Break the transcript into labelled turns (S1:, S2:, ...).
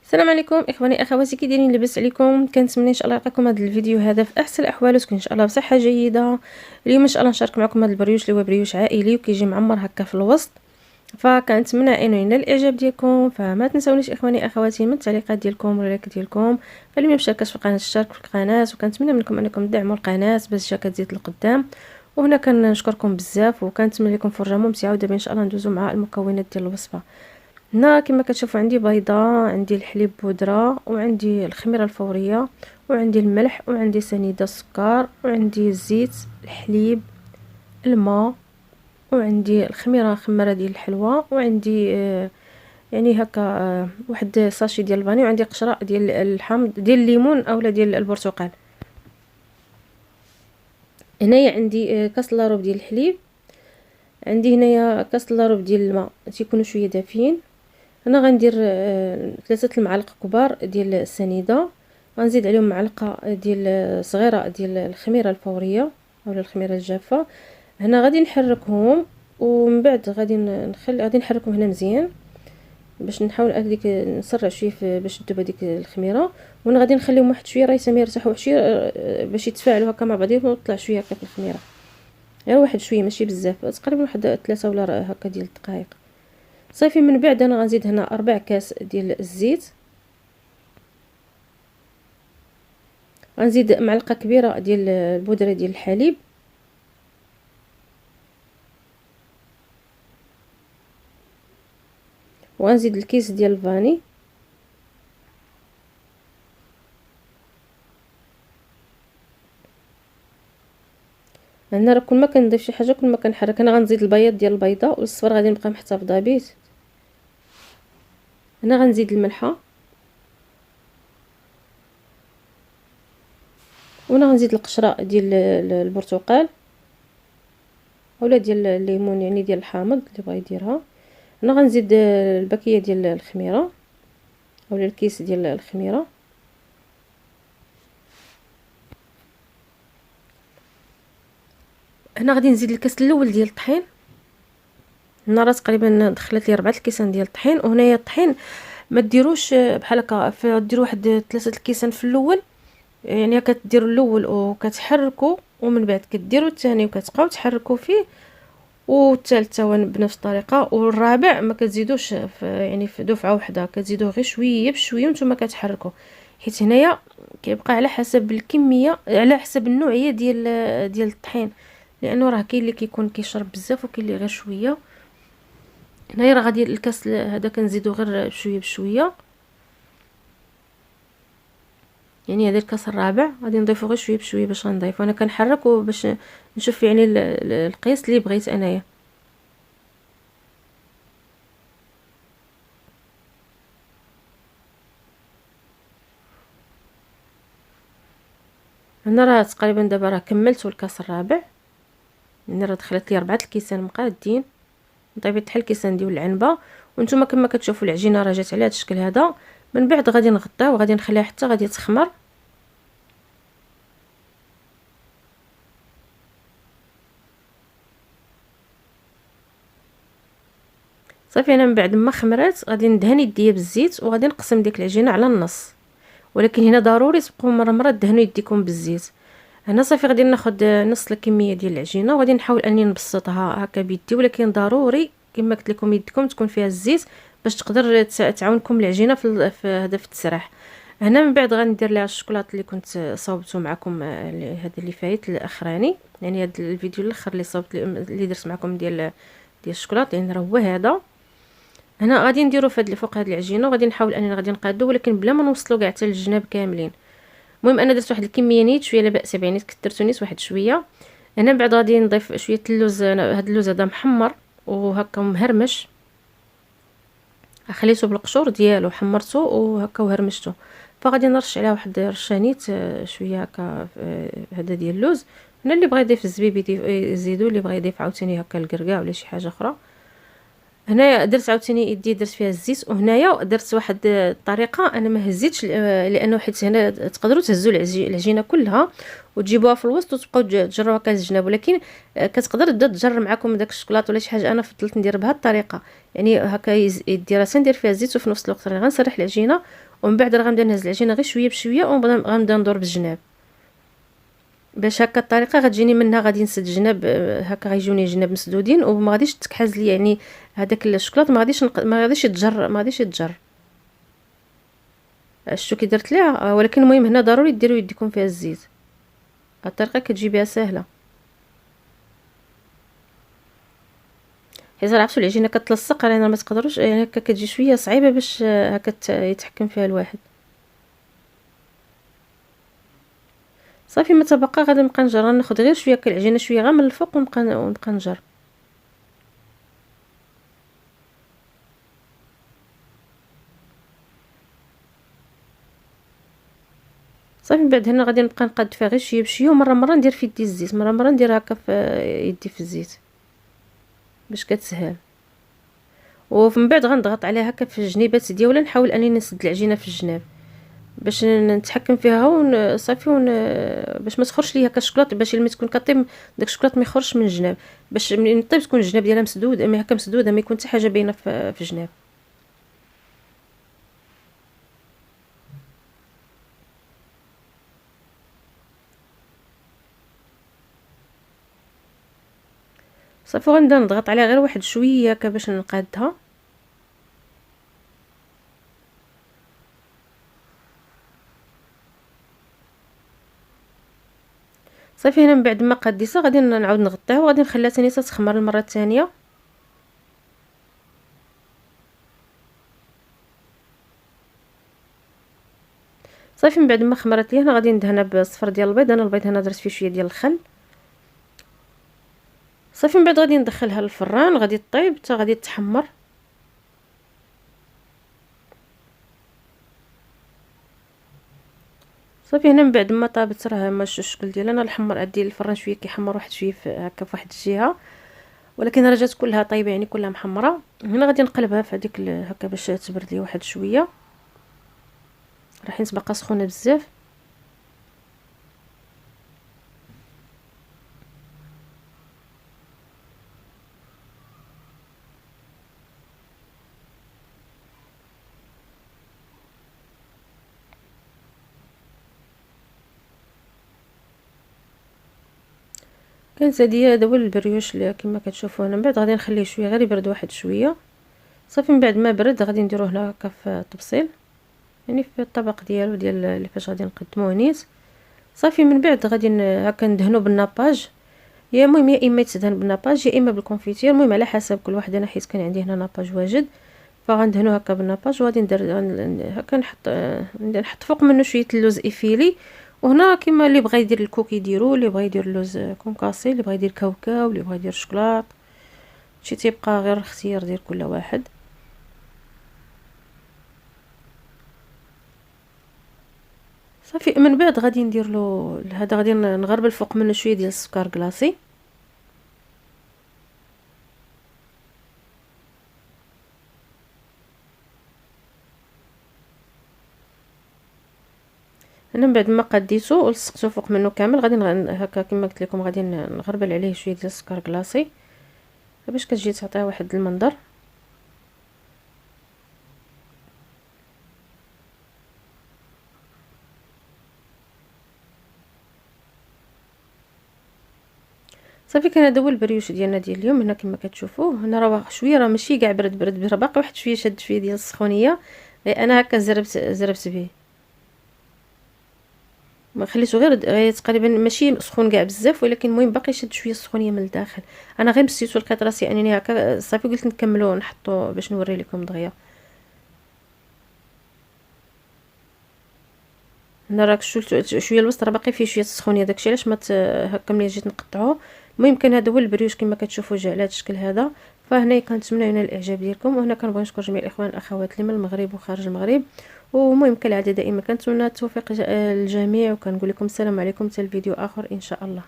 S1: السلام عليكم اخواني اخواتي، كي دايرين؟ لاباس عليكم؟ كنتمنى ان شاء الله يلقاكم هذا الفيديو هذا في احسن الاحوال وتكون ان شاء الله بصحه جيده. اليوم ان شاء الله نشارك معكم هذا البريوش اللي هو بريوش عائلي وكيجي معمر هكا في الوسط. فكنتمنى انه ينال الاعجاب ديالكم، فما تنساونيش اخواني اخواتي من التعليقات ديالكم واللايك ديالكم. فاللي ما مشاركش في القناه اشترك في القناه، وكنتمنى منكم انكم تدعموا القناه باش كتزيد لقدام. وهنا كنشكركم بزاف وكنتمنى لكم فرجه ممتعه. ودابا ان شاء الله ندوزو مع المكونات ديال الوصفه. هنا كما كتشوفوا عندي بيضه، عندي الحليب بودره، وعندي الخميره الفوريه، وعندي الملح، وعندي سنيده السكر، وعندي الزيت، الحليب، الماء، وعندي الخميره خماره ديال الحلوى، وعندي يعني هكا واحد ساشي ديال الفاني، وعندي قشره ديال الحامض ديال الليمون اولا ديال البرتقال. هنايا عندي كاس لاروب ديال الحليب، عندي هنايا كاس لاروب ديال الماء تيكونوا شويه دافيين. انا غندير 3 المعالق كبار ديال السنيده، غنزيد عليهم معلقه ديال صغيره ديال الخميره الفوريه اولا الخميره الجافه. هنا غادي نحركهم، ومن بعد غادي نحركهم هنا مزيان باش نحاول هذيك نسرع شويه باش تذوب هذيك الخميره. وانا غادي نخليهم واحد شويه راه يرتاحوا واحد شويه باش يتفاعلوا هكا مع بعضهم وتطلع شويه هكا في الخميره، غير واحد شويه ماشي بزاف، تقريبا واحد 3 ولا هكا ديال الدقائق صافي. من بعد انا غنزيد هنا 4 كاس ديال الزيت، غنزيد معلقه كبيره ديال البودره ديال الحليب، وغنزيد الكيس ديال الفاني، هنا راه كل ما كنضيف شي حاجه كل ما كنحرك. انا غنزيد البياض ديال البيضه والصفر غادي نبقى محتفظه به. هنا غنزيد الملحه، وهنا غنزيد القشره ديال البرتقال اولا ديال الليمون يعني ديال الحامض اللي بغا يديرها. هنا غنزيد الباكيه ديال الخميره اولا الكيس ديال الخميره. هنا غادي نزيد الكاس الاول ديال الطحين، هنا راه تقريبا دخلت لي 4 الكيسان ديال الطحين. وهنايا الطحين ما ديروش بحال هكا، ديروا واحد 3 الكيسان في الاول، يعني كديروا الاول وكتحركوا، ومن بعد كديروا الثاني وكتبقاو تحركوا فيه، والثالث حتى بنفس الطريقه، والرابع ما كتزيدوش يعني في دفعه واحده، كتزيدوه غير شويه بشويه وانتم كتحركوا، حيت هنايا كيبقى على حسب الكميه على حسب النوعيه ديال الطحين، لانه راه كاين اللي كيكون كيشرب بزاف وكاين اللي غير شويه. هنايا راه غادي الكاس هذا كنزيدو غير بشويه بشويه، يعني هذا الكاس الرابع غادي نضيفو غير شويه بشويه باش غنضيفو. انا كنحرك باش نشوف يعني القياس اللي بغيت انايا. هنا راه تقريبا دابا راه كملت الكاس الرابع، يعني راه دخلت لي 4 الكيسان مقادين، طيبت بحال الكيسان ديال العنبه. وانتم كما كتشوفوا العجينه راه جات على هذا الشكل هذا. من بعد غادي نغطيها وغادي نخليها حتى غادي تخمر. صافي انا من بعد ما خمرات غادي ندهن يديا بالزيت وغادي نقسم ديك العجينه على النص، ولكن هنا ضروري تبقوا مره دهنوا يديكم بالزيت. هنا صافي غادي ناخذ نص الكميه ديال العجينه وغادي نحاول اني نبسطها هكا بيدي، ولكن ضروري كما قلت لكم يدكم تكون فيها الزيت باش تقدر تعاونكم العجينه في هذا في التسراح. هنا من بعد غندير لها الشوكولاط اللي كنت صاوبته معكم هذا اللي فايت الاخراني، يعني هذا الفيديو الاخر اللي صاوبت اللي درت معكم ديال الشوكولاط، يعني راه هو هذا. هنا غادي نديرو فوق هذه العجينه وغادي نحاول اننا غادي نقادو، ولكن بلا ما نوصلو كاع حتى للجناب كاملين. المهم انا درت واحد الكميه نيت شويه لا باس يعني كثرتو نيت واحد شويه. هنا من بعد غادي نضيف شويه اللوز، هذا اللوز هذا محمر وهكا مهرمش، خليته بالقشور ديالو حمرته وهكا وهرمشته. فغادي نرش عليها واحد رشه نيت شويه هكا هذا ديال اللوز. هنا اللي بغى يضيف الزبيب يزيدو، اللي بغى يضيف عاوتاني هكا الكركاع ولا شي حاجه اخرى. هنايا درت عاوتاني يدي درت فيها الزيت، وهنايا درت واحد الطريقه انا ما هزيتش لانه حيت هنا تقدروا تهزوا العجينه كلها وتجيبوها في الوسط وتبقاو تجروها كالجناب، ولكن كتقدر تجر معكم داك الشوكولاط ولا شي حاجه. انا فضلت ندير بهذه الطريقه، يعني هكا يديرها ندير فيها الزيت وفي نفس الوقت راني غنسرح العجينه ومن بعد راه غنبدا نهز العجينه غير شويه بشويه، وغنبدا ندور بالجناب باش هكا الطريقه غتجيني منها غادي نسد الجناب، هكا غيجوني الجناب مسدودين وما غاديش تكحز لي، يعني هذاك الشوكولاط ما غاديش يتجر، ما غاديش يتجر. شتو كي درت ليها. ولكن المهم هنا ضروري ديروا يديكم فيها الزيت، الطريقه كتجي بها سهله، حيت عرفتوا العجينه كتلصق راه ما تقدروش، يعني هكا كتجي شويه صعيبه باش هكا يتحكم فيها الواحد. صافي ما تبقى غادي نبقى نجر، ناخذ غير شويه العجينه شويه غير من الفوق ونبقى نجر. صافي من بعد هنا غادي نبقى نقاد فيها غير شويه بشويه، ومره مره ندير في يدي الزيت، مره ندير هكا في يدي في الزيت باش كتسهل. ومن بعد غنضغط عليها هكا في الجنيبات ديالها، نحاول انني نسد العجينه في الجناب باش نتحكم فيها صافي باش ما تخرجش ليا هكا الشكلاط، باش لما تكون كطيب داك الشكلاط ما يخرجش من الجناب، باش ملي طيب تكون الجناب ديالها مسدود، ما هكا مسدوده، ما يكون حتى حاجه باينه في الجناب. صافي غنبدا نضغط عليها غير واحد شويه هكا باش نقادها. صافي هنا من بعد ما قديتها غادي نعاود نغطيها وغادي نخليها ثاني تخمر المره الثانيه. صافي من بعد ما خمرت لي هنا غادي ندهنها بالصفر ديال البيض، انا البيض هنا درت فيه شويه ديال الخل. صافي من بعد غادي ندخلها للفران، غادي طيب حتى غادي تحمر. صافي هنا من بعد ما طابت راه ماشي الشكل ديالها، انا الحمر عندي الفران شويه كيحمر واحد شويه هكا في واحد الجهه، ولكن راه جات كلها طايبه يعني كلها محمره. هنا غادي نقلبها في هذيك هكا باش تبرد لي واحد شويه، راه حيت باقا سخونه بزاف. كانت هذا هو البريوش اللي كما كتشوفوا هنا. من بعد غادي نخليه شويه غير يبرد واحد شويه. صافي من بعد ما برد غادي نديروه هنا هكا في الطبسيل، يعني في الطبق ديالو ديال اللي فاش غادي نقدموه نيت. صافي من بعد غادي هكا ندهنو بالناباج، يا المهم يا اما يتدهن بالناباج يا اما بالكونفيتير، المهم على حسب كل واحد. انا حيت كان عندي هنا ناباج واجد فغندهنو هكا بالناباج، وغادي ندير هكا نحط فوق منه شويه اللوز افيلي. وهنا كما اللي بغى يدير الكوكي يديرو، اللي بغى يدير اللوز كونكاسي، اللي بغى يدير كاوكاو، اللي بغى يدير شوكولاط، شي تيبقى غير اختيار ديال كل واحد. صافي من بعد غادي ندير له هذا، غادي نغربل فوق منه شويه ديال السكر كلاصي. انا من بعد ما قديته ولصقته فوق منه كامل غادي هكا كما قلت لكم غادي نغربل عليه شويه ديال السكر كلاصي باش كتجي تعطيها واحد المنظر. صافي كان هذا هو البريوش ديالنا ديال اليوم. هنا كما كتشوفوا هنا راه شويه، راه ماشي كاع برد راه باقي واحد شويه شاد شويه ديال السخونيه، انا هكا زربت به، ما خليته غير تقريبا ماشي سخون كاع بزاف، ولكن المهم باقي شاد شويه السخونيه من الداخل. انا غير مسيتو لقيت راسي انني هكا صافي قلت نكملو نحطو باش نوري لكم دغيا. هنا راك شفتوا شويه الوسط راه باقي فيه شويه السخونيه، داكشي علاش ما هكا ملي جيت نقطعوه. المهم كان هذا هو البريوش كما كتشوفوا جا على هذا الشكل هذا. فهنا كنتمنى ينال الاعجاب ديالكم، وهنا كنبغي نشكر جميع الاخوان والاخوات اللي من المغرب وخارج المغرب. ومهم كالعاده دائما كنتمنى التوفيق للجميع، وكنقول لكم السلام عليكم حتى الفيديو اخر ان شاء الله.